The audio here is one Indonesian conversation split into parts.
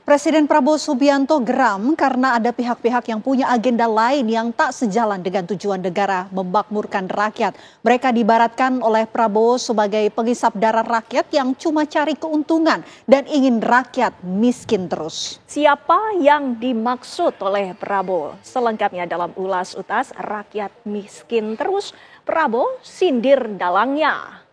Presiden Prabowo Subianto geram karena ada pihak-pihak yang punya agenda lain yang tak sejalan dengan tujuan negara memakmurkan rakyat. Mereka diibaratkan oleh Prabowo sebagai pengisap darah rakyat yang cuma cari keuntungan dan ingin rakyat miskin terus. Siapa yang dimaksud oleh Prabowo? Selengkapnya dalam Ulas Utas Rakyat Miskin Terus, Prabowo sindir dalangnya.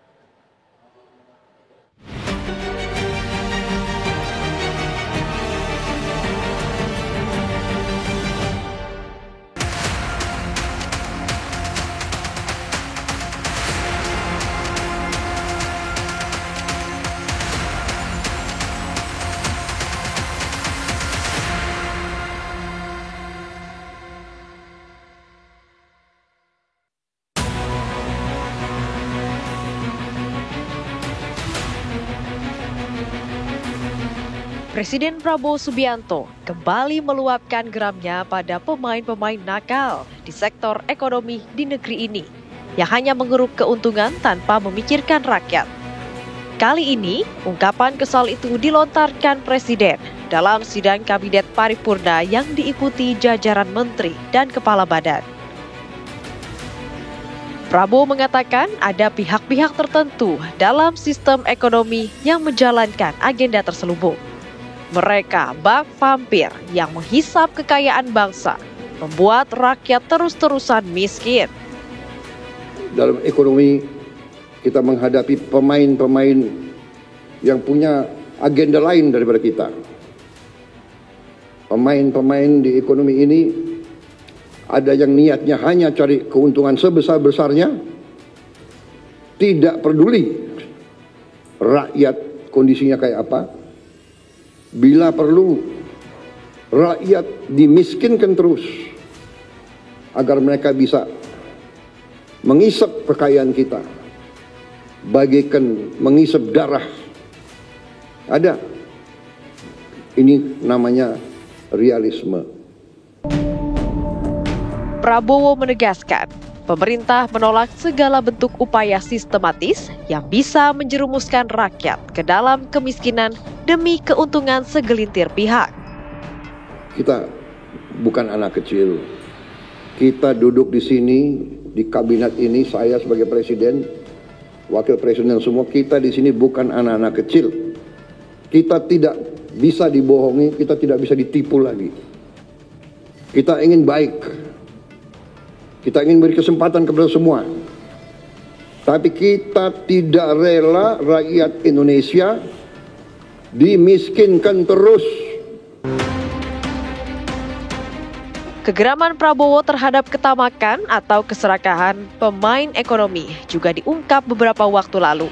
Presiden Prabowo Subianto kembali meluapkan geramnya pada pemain-pemain nakal di sektor ekonomi di negeri ini yang hanya mengeruk keuntungan tanpa memikirkan rakyat. Kali ini, ungkapan kesal itu dilontarkan Presiden dalam sidang Kabinet Paripurna yang diikuti jajaran menteri dan kepala badan. Prabowo mengatakan ada pihak-pihak tertentu dalam sistem ekonomi yang menjalankan agenda terselubung. Mereka bak vampir yang menghisap kekayaan bangsa, membuat rakyat terus-terusan miskin. Dalam ekonomi, kita menghadapi pemain-pemain yang punya agenda lain daripada kita. Pemain-pemain di ekonomi ini ada yang niatnya hanya cari keuntungan sebesar-besarnya, tidak peduli rakyat kondisinya kayak apa. Bila perlu, rakyat dimiskinkan terus agar mereka bisa mengisap kekayaan kita, bagaikan mengisap darah. Ada. Ini namanya realisme. Prabowo menegaskan, pemerintah menolak segala bentuk upaya sistematis yang bisa menjerumuskan rakyat ke dalam kemiskinan demi keuntungan segelintir pihak. Kita bukan anak kecil. Kita duduk di sini, di kabinet ini, saya sebagai presiden, wakil presiden semua, kita di sini bukan anak-anak kecil. Kita tidak bisa dibohongi, kita tidak bisa ditipu lagi. Kita ingin baik. Kita ingin beri kesempatan kepada semua. Tapi kita tidak rela rakyat Indonesia dimiskinkan terus. Kegeraman Prabowo terhadap ketamakan atau keserakahan pemain ekonomi juga diungkap beberapa waktu lalu.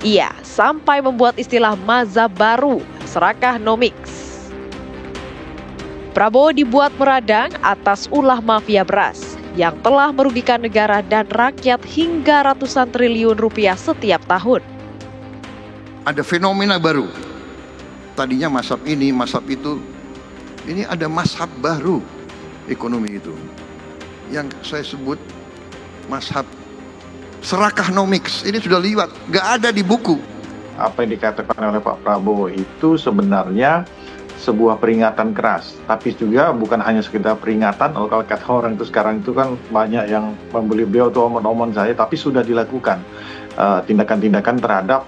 Ia sampai membuat istilah mazhab baru, serakahnomics. Prabowo dibuat meradang atas ulah mafia beras yang telah merugikan negara dan rakyat hingga ratusan triliun rupiah setiap tahun. Ada fenomena baru. Tadinya mazhab ini, mazhab itu. Ini ada mazhab baru ekonomi itu. Yang saya sebut mazhab serakahnomics. Ini sudah liwat, nggak ada di buku. Apa yang dikatakan oleh Pak Prabowo itu sebenarnya sebuah peringatan keras, tapi juga bukan hanya sekedar peringatan. Kalau kata orang itu sekarang itu kan banyak yang membeli beliau atau omong-omong saya, tapi sudah dilakukan tindakan-tindakan terhadap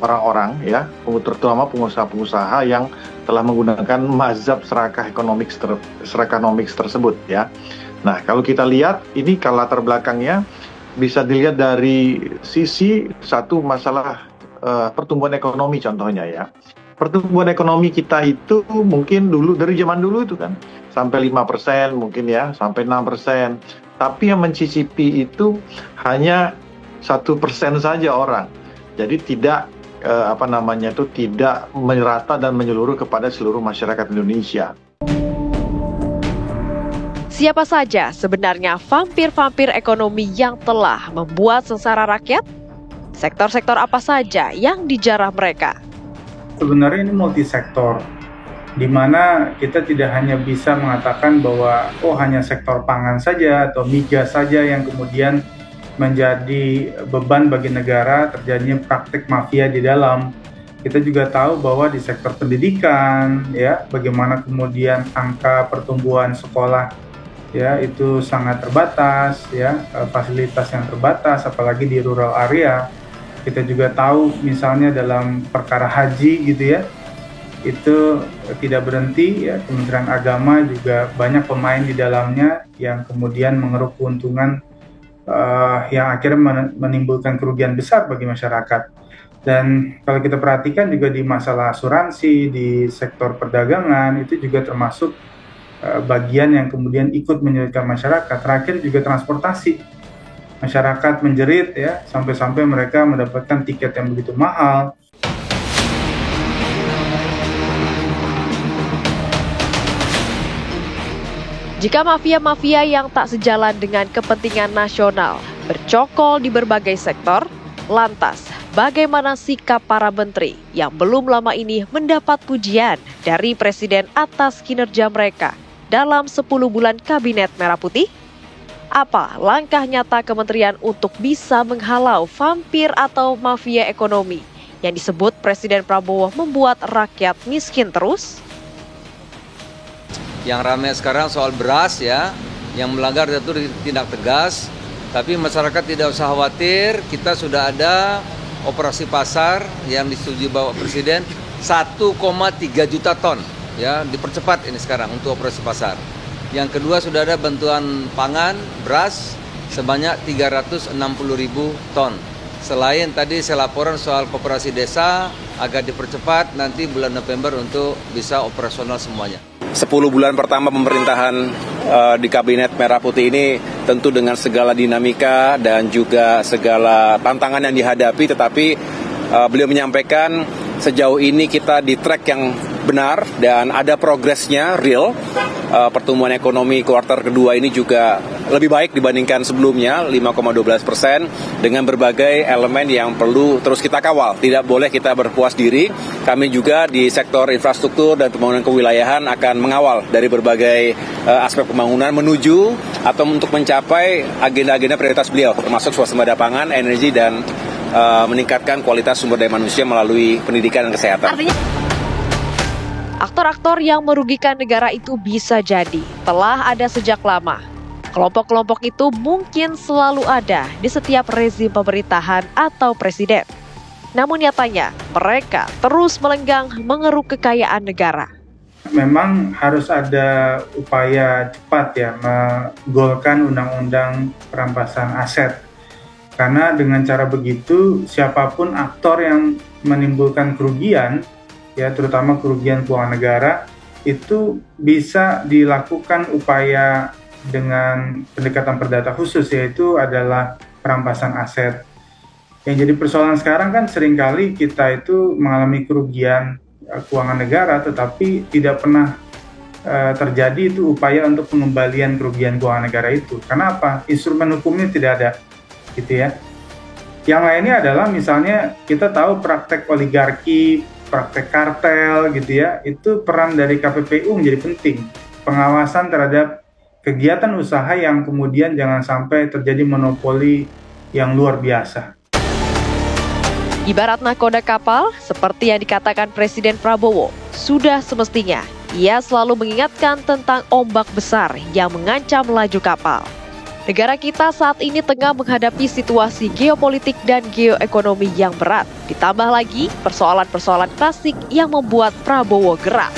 orang-orang ya, terutama pengusaha-pengusaha yang telah menggunakan mazhab serakahnomics tersebut ya. Nah, kalau kita lihat ini kalau latar belakangnya bisa dilihat dari sisi satu masalah pertumbuhan ekonomi contohnya ya. Pertumbuhan ekonomi kita itu mungkin dulu dari zaman dulu itu kan sampai 5% mungkin ya, sampai 6%. Tapi yang mencicipi itu hanya 1% saja orang. Jadi tidak tidak merata dan menyeluruh kepada seluruh masyarakat Indonesia. Siapa saja sebenarnya vampir-vampir ekonomi yang telah membuat sengsara rakyat? Sektor-sektor apa saja yang dijarah mereka? Sebenarnya ini multisektor, di mana kita tidak hanya bisa mengatakan bahwa hanya sektor pangan saja atau migas saja yang kemudian menjadi beban bagi negara terjadinya praktik mafia di dalam. Kita juga tahu bahwa di sektor pendidikan, ya, bagaimana kemudian angka pertumbuhan sekolah, ya, itu sangat terbatas, ya, fasilitas yang terbatas, apalagi di rural area. Kita juga tahu misalnya dalam perkara haji, gitu ya, itu tidak berhenti, ya. Kementerian Agama juga banyak pemain di dalamnya yang kemudian mengeruk keuntungan yang akhirnya menimbulkan kerugian besar bagi masyarakat. Dan kalau kita perhatikan juga di masalah asuransi, di sektor perdagangan, itu juga termasuk bagian yang kemudian ikut menyulitkan masyarakat. Terakhir juga transportasi. Masyarakat menjerit, ya, sampai-sampai mereka mendapatkan tiket yang begitu mahal. Jika mafia-mafia yang tak sejalan dengan kepentingan nasional bercokol di berbagai sektor, lantas bagaimana sikap para menteri yang belum lama ini mendapat pujian dari Presiden atas kinerja mereka dalam 10 bulan Kabinet Merah Putih? Apa langkah nyata kementerian untuk bisa menghalau vampir atau mafia ekonomi yang disebut Presiden Prabowo membuat rakyat miskin terus? Yang ramai sekarang soal beras, ya, yang melanggar itu ditindak tegas, tapi masyarakat tidak usah khawatir, kita sudah ada operasi pasar yang disetujui Bapak Presiden 1,3 juta ton, ya, dipercepat ini sekarang untuk operasi pasar. Yang kedua sudah ada bantuan pangan beras sebanyak 360.000 ton. Selain tadi saya laporan soal koperasi desa agar dipercepat nanti bulan November untuk bisa operasional semuanya. 10 bulan pertama pemerintahan di Kabinet Merah Putih ini tentu dengan segala dinamika dan juga segala tantangan yang dihadapi, tetapi beliau menyampaikan sejauh ini kita di track yang benar dan ada progresnya real. Pertumbuhan ekonomi kuartal kedua ini juga lebih baik dibandingkan sebelumnya, 5,12%, dengan berbagai elemen yang perlu terus kita kawal. Tidak boleh kita berpuas diri. Kami juga di sektor infrastruktur dan pembangunan kewilayahan akan mengawal dari berbagai aspek pembangunan menuju atau untuk mencapai agenda-agenda prioritas beliau, termasuk swasembada pangan, energi, dan meningkatkan kualitas sumber daya manusia melalui pendidikan dan kesehatan. Aktor-aktor yang merugikan negara itu bisa jadi telah ada sejak lama. Kelompok-kelompok itu mungkin selalu ada di setiap rezim pemerintahan atau presiden. Namun nyatanya mereka terus melenggang mengeruk kekayaan negara. Memang harus ada upaya cepat, ya, menggolkan undang-undang perampasan aset. Karena dengan cara begitu siapapun aktor yang menimbulkan kerugian, ya, terutama kerugian keuangan negara, itu bisa dilakukan upaya dengan pendekatan perdata khusus, yaitu adalah perampasan aset. Yang jadi persoalan sekarang kan seringkali kita itu mengalami kerugian keuangan negara, tetapi tidak pernah terjadi itu upaya untuk pengembalian kerugian keuangan negara itu. Karena apa? Instrumen hukumnya tidak ada, gitu ya. Yang lainnya adalah misalnya kita tahu praktek oligarki, praktek kartel, gitu ya, itu peran dari KPPU menjadi penting. Pengawasan terhadap kegiatan usaha yang kemudian jangan sampai terjadi monopoli yang luar biasa. Ibarat nahkoda kapal, seperti yang dikatakan Presiden Prabowo, sudah semestinya ia selalu mengingatkan tentang ombak besar yang mengancam laju kapal. Negara kita saat ini tengah menghadapi situasi geopolitik dan geoekonomi yang berat. Ditambah lagi persoalan-persoalan klasik yang membuat Prabowo gerak.